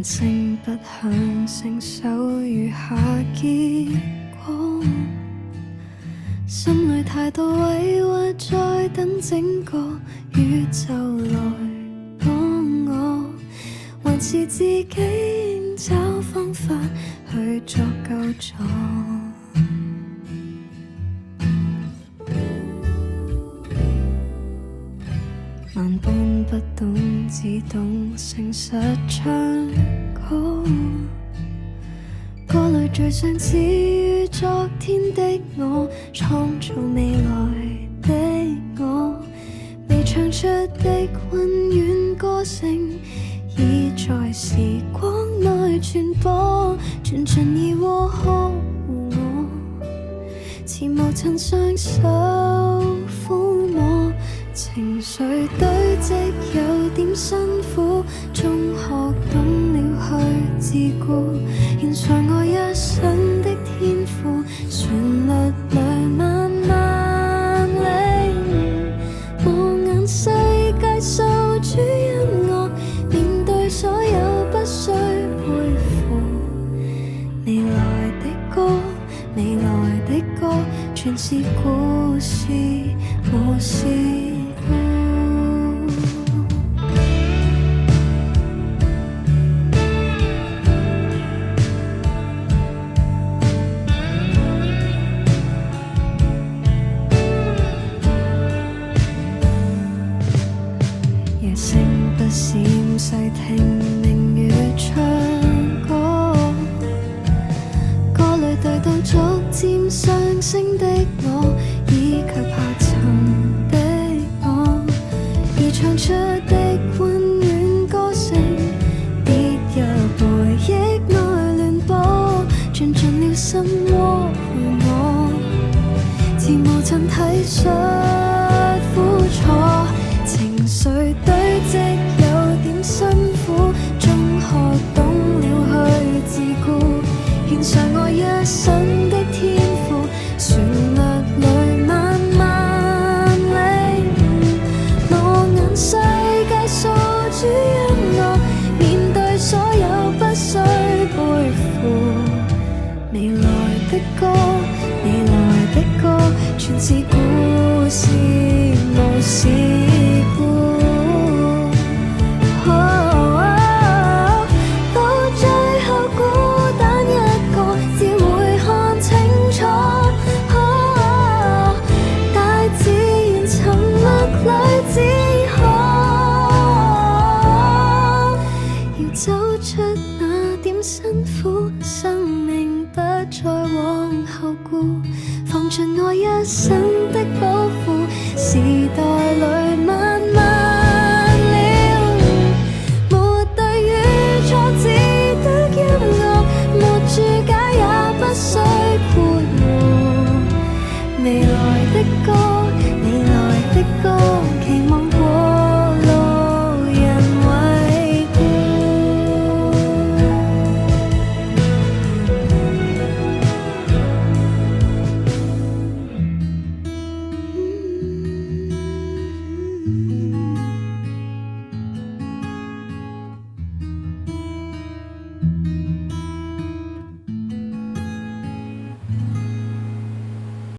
眼睛不向承受餘下結果，心裏太多委屈，在等整個宇宙來幫我，還是自己應找方法去作救助。萬般不懂，只懂誠實唱歌，歌裏最相似於昨天的我，創造未來的我，未唱出的溫軟歌聲已在時光內傳播，全盡意和呵護我，似無曾雙手撫摸，情緒堆積有點辛苦，終學懂了去自顧，獻上我一生的天賦，旋律裏慢慢領悟，望眼世界訴諸音樂，面對所有不需背負，未來的歌，未來的歌，全是故事，無事夜聲不閃，細聽明月唱歌，歌裏對到逐漸上升的我，以及下沉的我，而唱出的溫軟歌聲，跌入回憶內亂波，鑽進了心窩陪我，似無盡體恤苦楚，情緒堆積有點辛苦，終學懂了去自顧，獻上我一生的天賦，旋律裏慢慢領悟，我眼世界訴諸音樂，面對所有不需背負，未來的歌，未來的歌，全是故事，無事故。到最後孤單一個，只會看清楚，大自然沉默裏只可要走出那點辛苦，生命不再往後顧，放盡我一生的抱負，時代裏